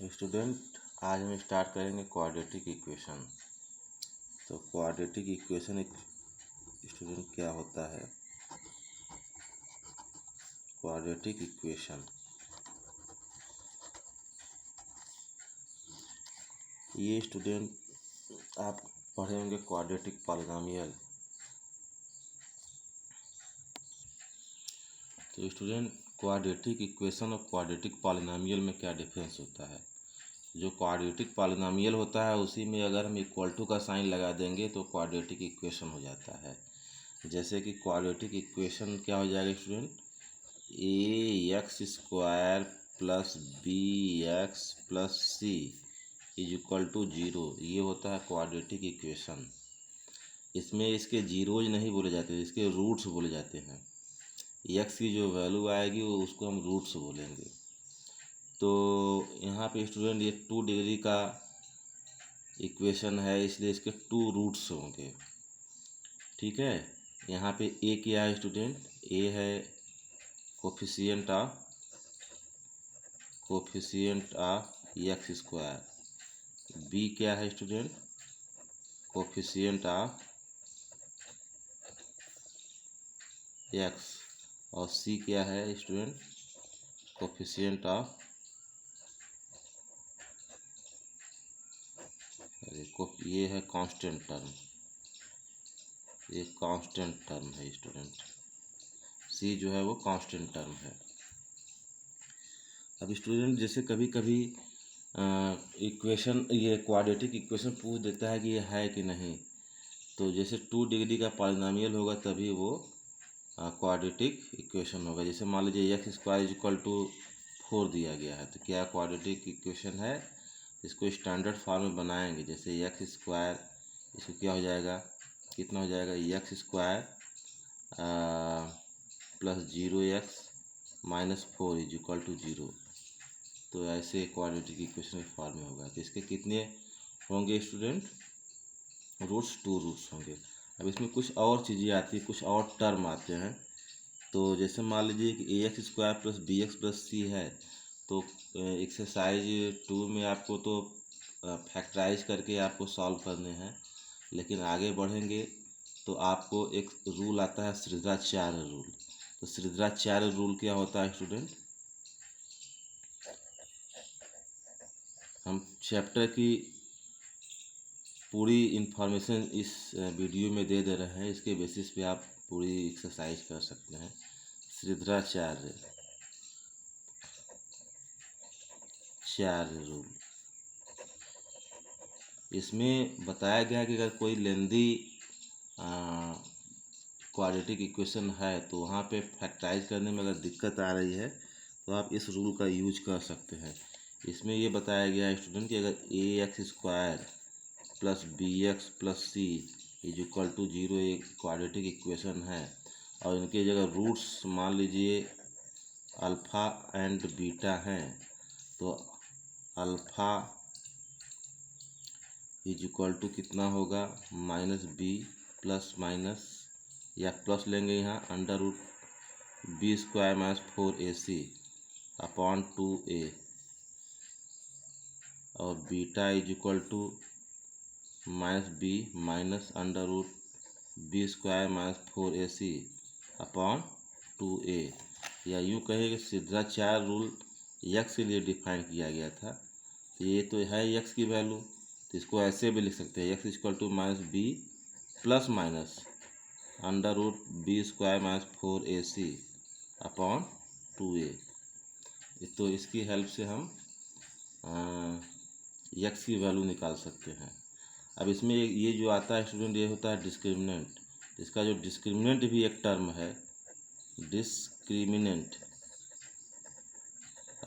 तो स्टूडेंट आज हम स्टार्ट करेंगे क्वाड्रेटिक इक्वेशन। तो क्वाड्रेटिक इक्वेशन एक स्टूडेंट क्या होता है? क्वाड्रेटिक इक्वेशन ये स्टूडेंट आप पढ़े होंगे क्वाड्रेटिक पॉलिनॉमियल। तो स्टूडेंट क्वाड्रेटिक इक्वेशन और क्वाड्रेटिक पॉलिनॉमियल में क्या डिफरेंस होता है? जो क्वाड्रेटिक पॉलिनॉमियल होता है उसी में अगर हम इक्वल टू का साइन लगा देंगे तो क्वाड्रेटिक इक्वेशन हो जाता है। जैसे कि क्वाड्रेटिक इक्वेशन क्या हो जाएगा student? A x square plus b x plus c is equal to zero, ये होता है क्वाड्रेटिक इक्वेशन। इसमें इसके जीरोज नहीं बोले जाते, इसके रूट्स बोले जाते हैं। एक्स की जो वैल्यू आएगी वो उसको हम रूट्स बोलेंगे। तो यहाँ पे स्टूडेंट ये 2 डिग्री का इक्वेशन है, इसलिए इसके 2 रूट्स होंगे। ठीक है, यहाँ पे ए क्या है स्टूडेंट? ए है coefficient of x square. B क्या है स्टूडेंट? Coefficient of x. और सी क्या है स्टूडेंट? कोफिशिएंट ऑफ ये है कांस्टेंट टर्म, ये कांस्टेंट टर्म है स्टूडेंट। सी जो है वो कांस्टेंट टर्म है। अब स्टूडेंट जैसे कभी कभी इक्वेशन ये क्वाड्रेटिक इक्वेशन पूछ देता है कि ये है कि नहीं। तो जैसे 2 डिग्री का पॉलिनॉमियल होगा तभी वो क्वाड्रेटिक इक्वेशन होगा। जैसे मान लीजिए x square is equal to 4 दिया गया है, तो क्या क्वाड्रेटिक इक्वेशन है? इसको स्टैंडर्ड फॉर्म में बनाएंगे। जैसे एक्स स्क्वायर, इसको क्या हो जाएगा, कितना हो जाएगा? X square plus 0x minus 4 is equal to 0। तो ऐसे क्वाड्रेटिक इक्वेशन के फॉर्म में होगा। तो इसके कितने होंगे स्टूडेंट? रूट्स 2 रूट्स होंगे। अब इसमें कुछ और चीज़ें आती हैं, कुछ और टर्म आते हैं। तो जैसे मान लीजिए कि a x square plus b x plus c है, तो एक्सरसाइज 2 में आपको तो फैक्टराइज करके आपको सॉल्व करने हैं। लेकिन आगे बढ़ेंगे तो आपको एक रूल आता है श्रीधराचार्य रूल। तो श्रीधराचार्य रूल क्या होता है स्टूडेंट? हम चैप्टर की पूरी इन्फॉर्मेशन इस वीडियो में दे रहे हैं, इसके बेसिस पे आप पूरी एक्सरसाइज कर सकते हैं। श्रीधराचार्य रूल, इसमें बताया गया है कि अगर कोई लेंदी क्वाड्रेटिक इक्वेशन है तो वहाँ पे फैक्टराइज करने में अगर दिक्कत आ रही है तो आप इस रूल का यूज कर सकते हैं। इसमें ये बताया गया है स्टूडेंट कि अगर a x square plus b x plus c is equal to 0 एक क्वाड्रेटिक इक्वेशन है और इनके जगह रूट्स मान लीजिए अल्फ़ा एंड बीटा हैं, तो अल्फ़ा इज इक्वल टू कितना होगा? माइनस बी प्लस माइनस, या प्लस लेंगे यहाँ under root b square minus 4ac upon 2a, और beta is equal to minus b minus under root b square minus 4ac upon 2a। या यूँ कहें कि श्रीधराचार्य रूल एक्स के लिए डिफाइन किया गया था। तो ये तो है एक्स की वैल्यू, तो इसको ऐसे भी लिख सकते हैं, x equal to minus b plus minus under root b square minus 4ac upon 2a। तो इसकी हेल्प से हम एक्स की वैल्यू निकाल सकते हैं। अब इसमें ये जो आता है स्टूडेंट, ये होता है डिस्क्रिमिनेंट। इसका जो डिस्क्रिमिनेंट भी एक टर्म है, डिस्क्रिमिनेंट।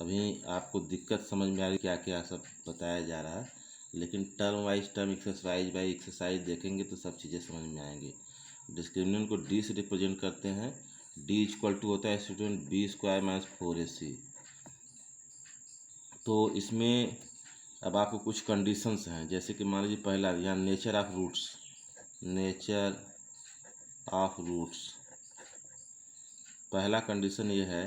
अभी आपको दिक्कत समझ में आ रही क्या क्या सब बताया जा रहा है, लेकिन term wise term exercise by exercise देखेंगे तो सब चीज़ें समझ में आएंगी। डिस्क्रिमिनेंट को डी से रिप्रेजेंट करते हैं। डी इक्वल टू होता है student B square minus 4ac। तो इसमें अब आपको कुछ कंडीशंस हैं, जैसे कि मान लीजिए पहला यहाँ नेचर ऑफ रूट्स। पहला कंडीशन ये है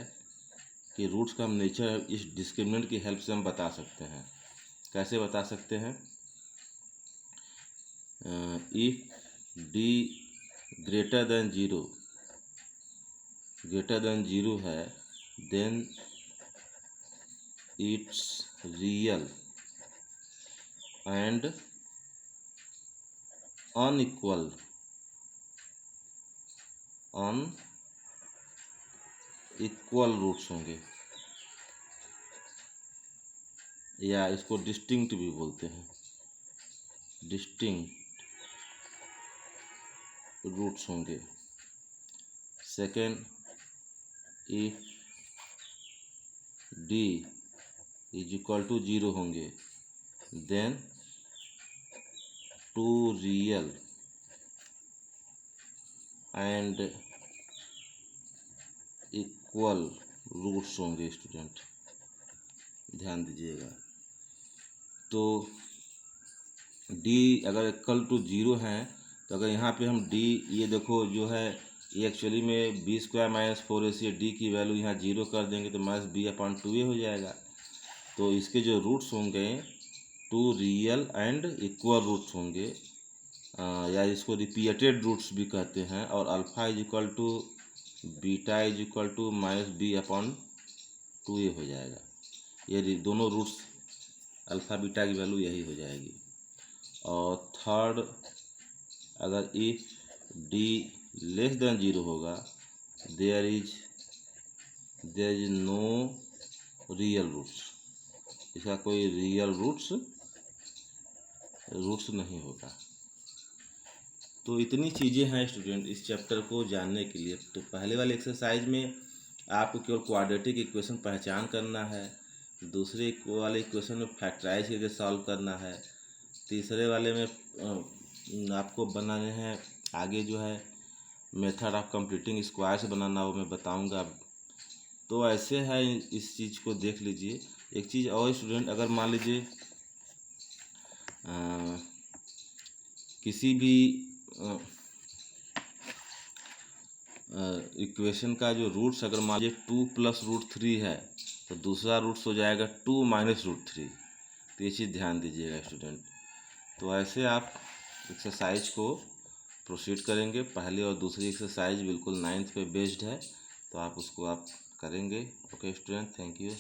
कि रूट्स का हम नेचर इस डिस्क्रिमिनेंट की हेल्प से हम बता सकते हैं। कैसे बता सकते हैं? If D greater than zero है, then it's real and unequal roots होंगे, या इसको डिस्टिंक्ट भी बोलते हैं, डिस्टिंक्ट रूट्स होंगे। Second, if D is equal to zero होंगे, then two real and equal roots होंगे। स्टूडेंट ध्यान दीजिएगा, तो डी अगर इक्वल टू जीरो हैं तो अगर यहाँ पे हम डी, ये देखो जो है ये एक्चुअली में b square minus 4ac, d की वैल्यू यहाँ जीरो कर देंगे तो माइनस b/2a हो जाएगा। तो इसके जो रूट्स होंगे two real and equal roots होंगे, या इसको रिपीटेड रूट्स भी कहते हैं, और alpha is equal to beta is equal to minus b/2a हो जाएगा। ये दोनों रूट्स अल्फ़ा बीटा की वैल्यू यही हो जाएगी। और थर्ड, अगर if D less than zero होगा, there is no real roots, इसका कोई रियल रूट्स नहीं होगा। तो इतनी चीज़ें हैं स्टूडेंट इस चैप्टर को जानने के लिए। तो पहले वाले एक्सरसाइज में आपको केवल क्वाड्रेटिक इक्वेशन पहचान करना है, दूसरे वाले इक्वेशन में फैक्टराइज करके सॉल्व करना है, तीसरे वाले में आपको बनाने हैं आगे जो है मेथड ऑफ कंप्लीटिंग स्क्वायर्स बनाना, वो मैं बताऊंगा। तो ऐसे है, इस चीज़ को देख लीजिए। एक चीज़ और स्टूडेंट, अगर मान लीजिए किसी भी इक्वेशन का जो रूट्स अगर मान लीजिए 2 + √3 है तो दूसरा रूट्स हो जाएगा 2 - √3। तो ये चीज़ ध्यान दीजिएगा स्टूडेंट। तो ऐसे आप एक्सरसाइज को प्रोसीड करेंगे। पहली और दूसरी एक्सरसाइज बिल्कुल 9th पे बेस्ड है, तो आप उसको आप करेंगे। Okay student, thank you.